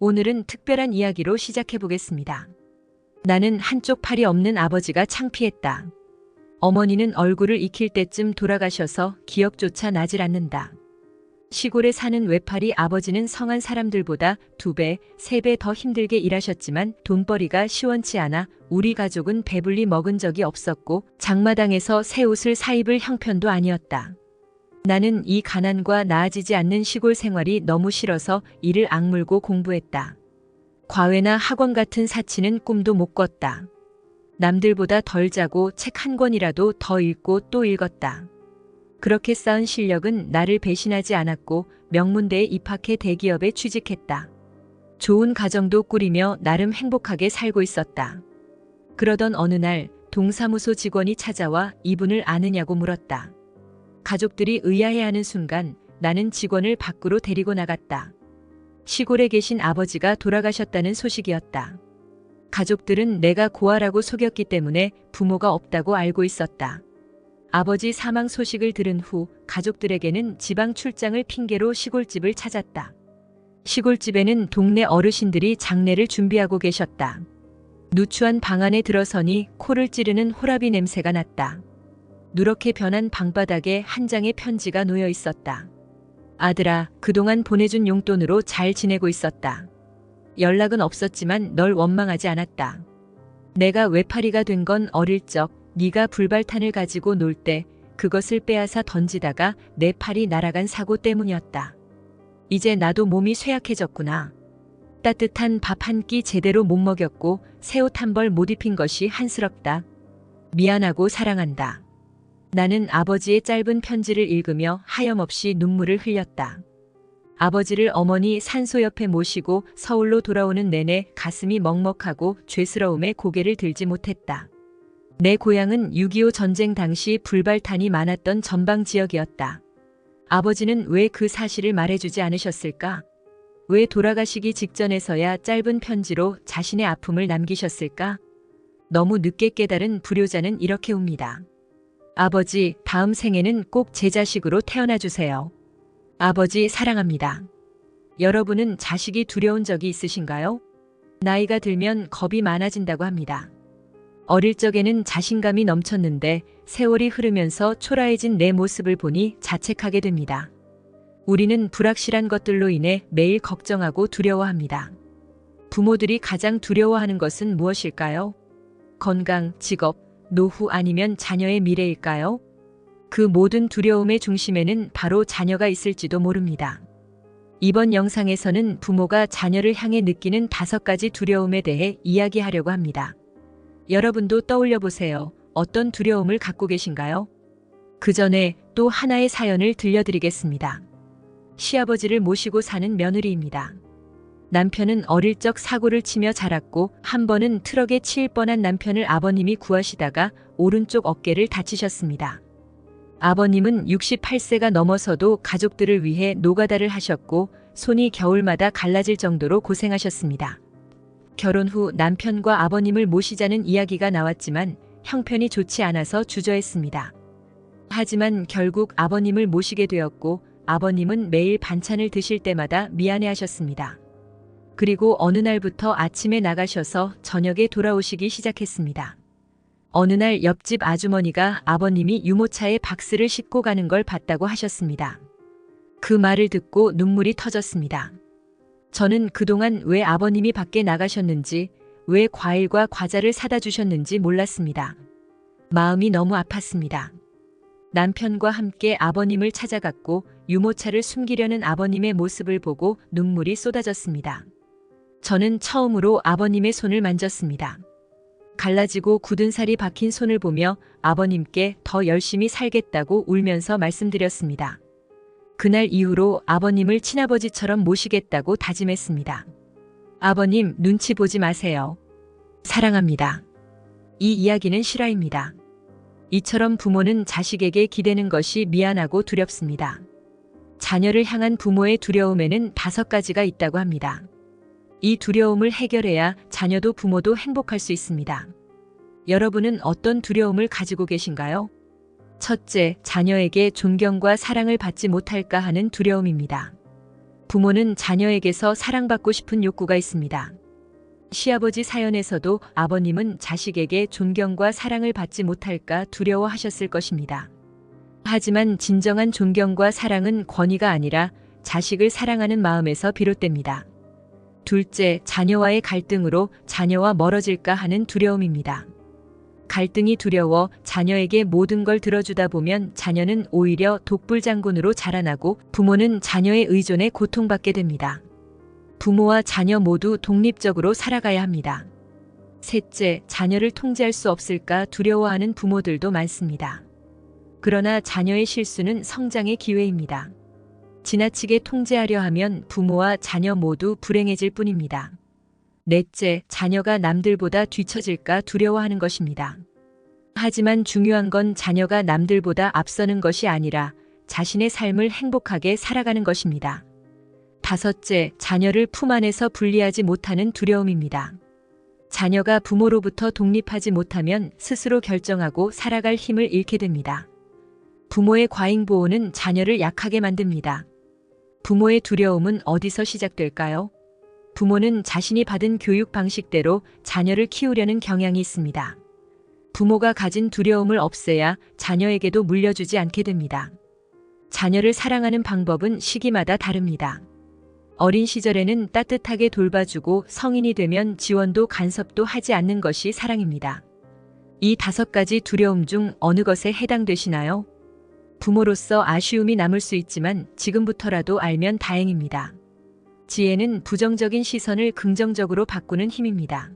오늘은 특별한 이야기로 시작해 보겠습니다. 나는 한쪽 팔이 없는 아버지가 창피했다. 어머니는 얼굴을 익힐 때쯤 돌아가셔서 기억조차 나질 않는다. 시골에 사는 외팔이 아버지는 성한 사람들보다 2배, 3배 더 힘들게 일하셨지만 돈벌이가 시원치 않아 우리 가족은 배불리 먹은 적이 없었고 장마당에서 새 옷을 사입을 형편도 아니었다. 나는 이 가난과 나아지지 않는 시골 생활이 너무 싫어서 이를 악물고 공부했다. 과외나 학원 같은 사치는 꿈도 못 꿨다. 남들보다 덜 자고 책 한 권이라도 더 읽고 또 읽었다. 그렇게 쌓은 실력은 나를 배신하지 않았고 명문대에 입학해 대기업에 취직했다. 좋은 가정도 꾸리며 나름 행복하게 살고 있었다. 그러던 어느 날 동사무소 직원이 찾아와 이분을 아느냐고 물었다. 가족들이 의아해하는 순간 나는 직원을 밖으로 데리고 나갔다. 시골에 계신 아버지가 돌아가셨다는 소식이었다. 가족들은 내가 고아라고 속였기 때문에 부모가 없다고 알고 있었다. 아버지 사망 소식을 들은 후 가족들에게는 지방 출장을 핑계로 시골집을 찾았다. 시골집에는 동네 어르신들이 장례를 준비하고 계셨다. 누추한 방 안에 들어서니 코를 찌르는 호라비 냄새가 났다. 누렇게 변한 방바닥에 한 장의 편지가 놓여 있었다. 아들아, 그동안 보내준 용돈으로 잘 지내고 있었다. 연락은 없었지만 널 원망하지 않았다. 내가 외파리가 된 건 어릴 적 네가 불발탄을 가지고 놀 때 그것을 빼앗아 던지다가 내 팔이 날아간 사고 때문이었다. 이제 나도 몸이 쇠약해졌구나. 따뜻한 밥 한 끼 제대로 못 먹였고 새 옷 한 벌 못 입힌 것이 한스럽다. 미안하고 사랑한다. 나는 아버지의 짧은 편지를 읽으며 하염없이 눈물을 흘렸다. 아버지를 어머니 산소 옆에 모시고 서울로 돌아오는 내내 가슴이 먹먹하고 죄스러움에 고개를 들지 못했다. 내 고향은 6.25 전쟁 당시 불발탄이 많았던 전방 지역이었다. 아버지는 왜 그 사실을 말해주지 않으셨을까? 왜 돌아가시기 직전에서야 짧은 편지로 자신의 아픔을 남기셨을까? 너무 늦게 깨달은 불효자는 이렇게 웁니다. 아버지, 다음 생에는 꼭 제 자식으로 태어나 주세요. 아버지 사랑합니다. 여러분은 자식이 두려운 적이 있으신가요? 나이가 들면 겁이 많아진다고 합니다. 어릴 적에는 자신감이 넘쳤는데 세월이 흐르면서 초라해진 내 모습을 보니 자책하게 됩니다. 우리는 불확실한 것들로 인해 매일 걱정하고 두려워합니다. 부모들이 가장 두려워하는 것은 무엇일까요? 건강, 직업, 노후 아니면 자녀의 미래일까요? 그 모든 두려움의 중심에는 바로 자녀가 있을지도 모릅니다. 이번 영상에서는 부모가 자녀를 향해 느끼는 5가지 두려움에 대해 이야기하려고 합니다. 여러분도 떠올려 보세요. 어떤 두려움을 갖고 계신가요? 그 전에 또 하나의 사연을 들려드리겠습니다. 시아버지를 모시고 사는 며느리입니다. 남편은 어릴 적 사고를 치며 자랐고 한 번은 트럭에 치일 뻔한 남편을 아버님이 구하시다가 오른쪽 어깨를 다치셨습니다. 아버님은 68세가 넘어서도 가족들을 위해 노가다를 하셨고 손이 겨울마다 갈라질 정도로 고생하셨습니다. 결혼 후 남편과 아버님을 모시자는 이야기가 나왔지만 형편이 좋지 않아서 주저했습니다. 하지만 결국 아버님을 모시게 되었고 아버님은 매일 반찬을 드실 때마다 미안해하셨습니다. 그리고 어느 날부터 아침에 나가셔서 저녁에 돌아오시기 시작했습니다. 어느 날 옆집 아주머니가 아버님이 유모차에 박스를 싣고 가는 걸 봤다고 하셨습니다. 그 말을 듣고 눈물이 터졌습니다. 저는 그동안 왜 아버님이 밖에 나가셨는지, 왜 과일과 과자를 사다 주셨는지 몰랐습니다. 마음이 너무 아팠습니다. 남편과 함께 아버님을 찾아갔고 유모차를 숨기려는 아버님의 모습을 보고 눈물이 쏟아졌습니다. 저는 처음으로 아버님의 손을 만졌습니다. 갈라지고 굳은 살이 박힌 손을 보며 아버님께 더 열심히 살겠다고 울면서 말씀드렸습니다. 그날 이후로 아버님을 친아버지처럼 모시겠다고 다짐했습니다. 아버님, 눈치 보지 마세요. 사랑합니다. 이 이야기는 실화입니다. 이처럼 부모는 자식에게 기대는 것이 미안하고 두렵습니다. 자녀를 향한 부모의 두려움에는 5가지가 있다고 합니다. 이 두려움을 해결해야 자녀도 부모도 행복할 수 있습니다. 여러분은 어떤 두려움을 가지고 계신가요? 첫째, 자녀에게 존경과 사랑을 받지 못할까 하는 두려움입니다. 부모는 자녀에게서 사랑받고 싶은 욕구가 있습니다. 시아버지 사연에서도 아버님은 자식에게 존경과 사랑을 받지 못할까 두려워하셨을 것입니다. 하지만 진정한 존경과 사랑은 권위가 아니라 자식을 사랑하는 마음에서 비롯됩니다. 둘째, 자녀와의 갈등으로 자녀와 멀어질까 하는 두려움입니다. 갈등이 두려워 자녀에게 모든 걸 들어주다 보면 자녀는 오히려 독불장군으로 자라나고 부모는 자녀의 의존에 고통받게 됩니다. 부모와 자녀 모두 독립적으로 살아가야 합니다. 셋째, 자녀를 통제할 수 없을까 두려워하는 부모들도 많습니다. 그러나 자녀의 실수는 성장의 기회입니다. 지나치게 통제하려 하면 부모와 자녀 모두 불행해질 뿐입니다. 넷째, 자녀가 남들보다 뒤처질까 두려워하는 것입니다. 하지만 중요한 건 자녀가 남들보다 앞서는 것이 아니라 자신의 삶을 행복하게 살아가는 것입니다. 다섯째, 자녀를 품 안에서 분리하지 못하는 두려움입니다. 자녀가 부모로부터 독립하지 못하면 스스로 결정하고 살아갈 힘을 잃게 됩니다. 부모의 과잉 보호는 자녀를 약하게 만듭니다. 부모의 두려움은 어디서 시작될까요? 부모는 자신이 받은 교육 방식대로 자녀를 키우려는 경향이 있습니다. 부모가 가진 두려움을 없애야 자녀에게도 물려주지 않게 됩니다. 자녀를 사랑하는 방법은 시기마다 다릅니다. 어린 시절에는 따뜻하게 돌봐주고 성인이 되면 지원도 간섭도 하지 않는 것이 사랑입니다. 이 5가지 두려움 중 어느 것에 해당되시나요? 부모로서 아쉬움이 남을 수 있지만 지금부터라도 알면 다행입니다. 지혜는 부정적인 시선을 긍정적으로 바꾸는 힘입니다.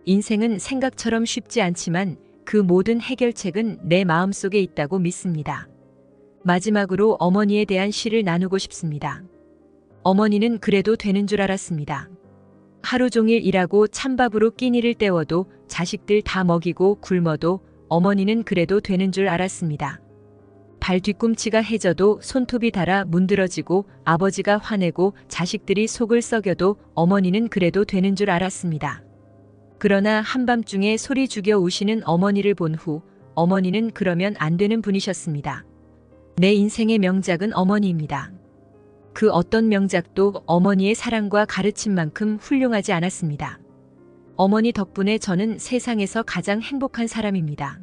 인생은 생각처럼 쉽지 않지만 그 모든 해결책은 내 마음속에 있다고 믿습니다. 마지막으로 어머니에 대한 시를 나누고 싶습니다. 어머니는 그래도 되는 줄 알았습니다. 하루 종일 일하고 찬밥으로 끼니를 때워도 자식들 다 먹이고 굶어도 어머니는 그래도 되는 줄 알았습니다. 발 뒤꿈치가 해져도 손톱이 닳아 문드러지고 아버지가 화내고 자식들이 속을 썩여도 어머니는 그래도 되는 줄 알았습니다. 그러나 한밤중에 소리 죽여 우시는 어머니를 본 후 어머니는 그러면 안 되는 분이셨습니다. 내 인생의 명작은 어머니입니다. 그 어떤 명작도 어머니의 사랑과 가르침만큼 훌륭하지 않았습니다. 어머니 덕분에 저는 세상에서 가장 행복한 사람입니다.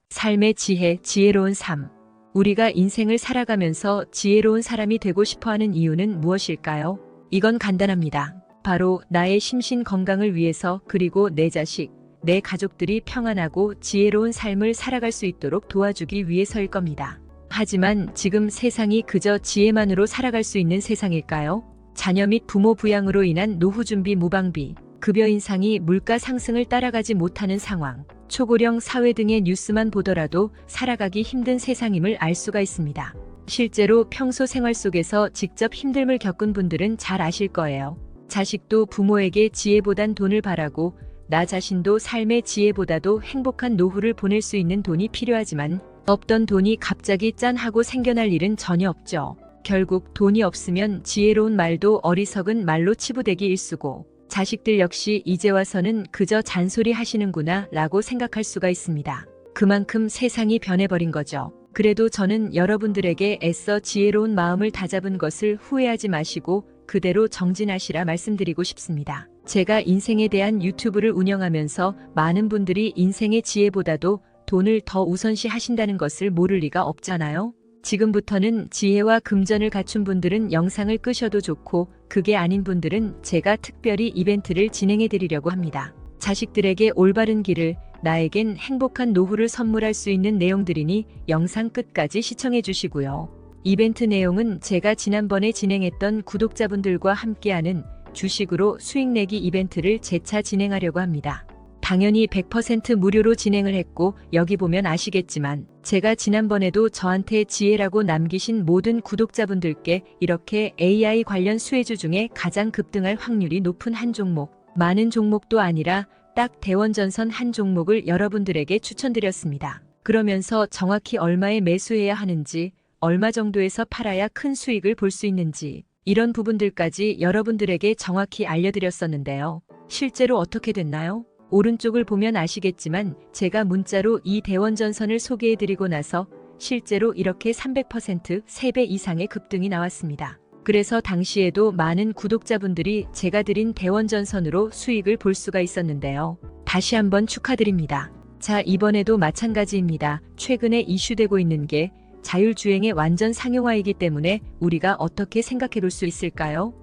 삶의 지혜, 지혜로운 삶. 우리가 인생을 살아가면서 지혜로운 사람이 되고 싶어하는 이유는 무엇일까요? 이건 간단합니다. 바로 나의 심신 건강을 위해서 그리고 내 자식, 내 가족들이 평안하고 지혜로운 삶을 살아갈 수 있도록 도와주기 위해서일 겁니다. 하지만 지금 세상이 그저 지혜만으로 살아갈 수 있는 세상일까요? 자녀 및 부모 부양으로 인한 노후 준비 무방비, 급여 인상이 물가 상승을 따라가지 못하는 상황, 초고령 사회 등의 뉴스만 보더라도 살아가기 힘든 세상임을 알 수가 있습니다. 실제로 평소 생활 속에서 직접 힘듦을 겪은 분들은 잘 아실 거예요. 자식도 부모에게 지혜보단 돈을 바라고 나 자신도 삶의 지혜보다도 행복한 노후를 보낼 수 있는 돈이 필요하지만 없던 돈이 갑자기 짠 하고 생겨날 일은 전혀 없죠. 결국 돈이 없으면 지혜로운 말도 어리석은 말로 치부되기 일쑤고 자식들 역시 이제 와서는 그저 잔소리 하시는구나 라고 생각할 수가 있습니다. 그만큼 세상이 변해버린 거죠. 그래도 저는 여러분들에게 애써 지혜로운 마음을 다잡은 것을 후회하지 마시고 그대로 정진하시라 말씀드리고 싶습니다. 제가 인생에 대한 유튜브를 운영하면서 많은 분들이 인생의 지혜보다도 돈을 더 우선시 하신다는 것을 모를 리가 없잖아요. 지금부터는 지혜와 금전을 갖춘 분들은 영상을 끄셔도 좋고 그게 아닌 분들은 제가 특별히 이벤트를 진행해 드리려고 합니다. 자식들에게 올바른 길을, 나에겐 행복한 노후를 선물할 수 있는 내용들이니 영상 끝까지 시청해 주시고요. 이벤트 내용은 제가 지난번에 진행했던 구독자분들과 함께하는 주식으로 수익 내기 이벤트를 재차 진행하려고 합니다. 당연히 100% 무료로 진행을 했고 여기 보면 아시겠지만 제가 지난번에도 저한테 지혜라고 남기신 모든 구독자분들께 이렇게 AI 관련 수혜주 중에 가장 급등할 확률이 높은 한 종목, 많은 종목도 아니라 딱 대원전선 한 종목을 여러분들에게 추천드렸습니다. 그러면서 정확히 얼마에 매수해야 하는지, 얼마 정도에서 팔아야 큰 수익을 볼 수 있는지 이런 부분들까지 여러분들에게 정확히 알려드렸었는데요. 실제로 어떻게 됐나요? 오른쪽을 보면 아시겠지만 제가 문자로 이 대원전선을 소개해드리고 나서 실제로 이렇게 300% 3배 이상의 급등이 나왔습니다. 그래서 당시에도 많은 구독자분들이 제가 드린 대원전선으로 수익을 볼 수가 있었는데요. 다시 한번 축하드립니다. 자, 이번에도 마찬가지입니다. 최근에 이슈되고 있는 게 자율주행의 완전 상용화이기 때문에 우리가 어떻게 생각해 볼 수 있을까요?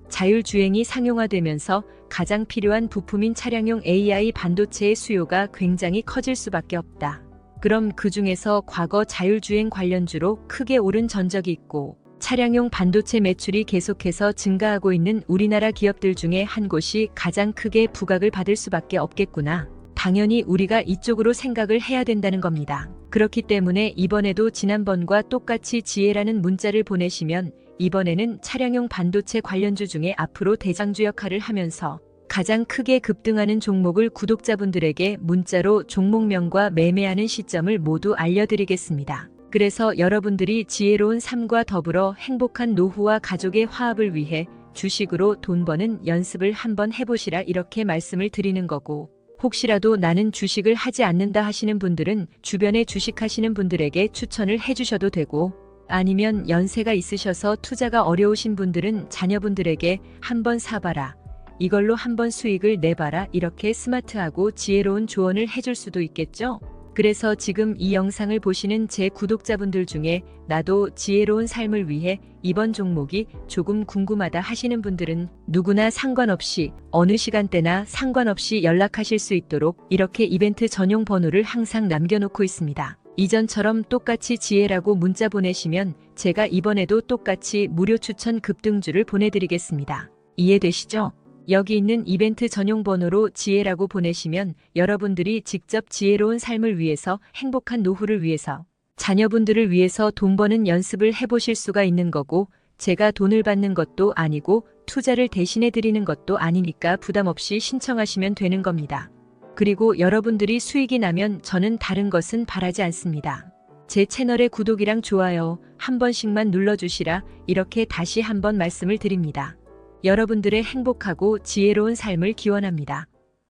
자율주행이 상용화되면서 가장 필요한 부품인 차량용 AI 반도체의 수요가 굉장히 커질 수밖에 없다. 그럼 그 중에서 과거 자율주행 관련주로 크게 오른 전적이 있고 차량용 반도체 매출이 계속해서 증가하고 있는 우리나라 기업들 중에 한 곳이 가장 크게 부각을 받을 수밖에 없겠구나. 당연히 우리가 이쪽으로 생각을 해야 된다는 겁니다. 그렇기 때문에 이번에도 지난번과 똑같이 지혜라는 문자를 보내시면 이번에는 차량용 반도체 관련주 중에 앞으로 대장주 역할을 하면서 가장 크게 급등하는 종목을 구독자분들에게 문자로 종목명과 매매하는 시점을 모두 알려드리겠습니다. 그래서 여러분들이 지혜로운 삶과 더불어 행복한 노후와 가족의 화합을 위해 주식으로 돈 버는 연습을 한번 해보시라 이렇게 말씀을 드리는 거고, 혹시라도 나는 주식을 하지 않는다 하시는 분들은 주변에 주식하시는 분들에게 추천을 해주셔도 되고, 아니면 연세가 있으셔서 투자가 어려우신 분들은 자녀분들에게 한번 사봐라, 이걸로 한번 수익을 내봐라 이렇게 스마트하고 지혜로운 조언을 해줄 수도 있겠죠? 그래서 지금 이 영상을 보시는 제 구독자분들 중에 나도 지혜로운 삶을 위해 이번 종목이 조금 궁금하다 하시는 분들은 누구나 상관없이 어느 시간대나 상관없이 연락하실 수 있도록 이렇게 이벤트 전용 번호를 항상 남겨놓고 있습니다. 이전처럼 똑같이 지혜라고 문자 보내시면 제가 이번에도 똑같이 무료 추천 급등주를 보내드리겠습니다. 이해되시죠? 여기 있는 이벤트 전용 번호로 지혜라고 보내시면 여러분들이 직접 지혜로운 삶을 위해서, 행복한 노후를 위해서, 자녀분들을 위해서 돈 버는 연습을 해보실 수가 있는 거고, 제가 돈을 받는 것도 아니고 투자를 대신해 드리는 것도 아니니까 부담 없이 신청하시면 되는 겁니다. 그리고 여러분들이 수익이 나면 저는 다른 것은 바라지 않습니다. 제 채널의 구독이랑 좋아요 한 번씩만 눌러주시라 이렇게 다시 한번 말씀을 드립니다. 여러분들의 행복하고 지혜로운 삶을 기원합니다.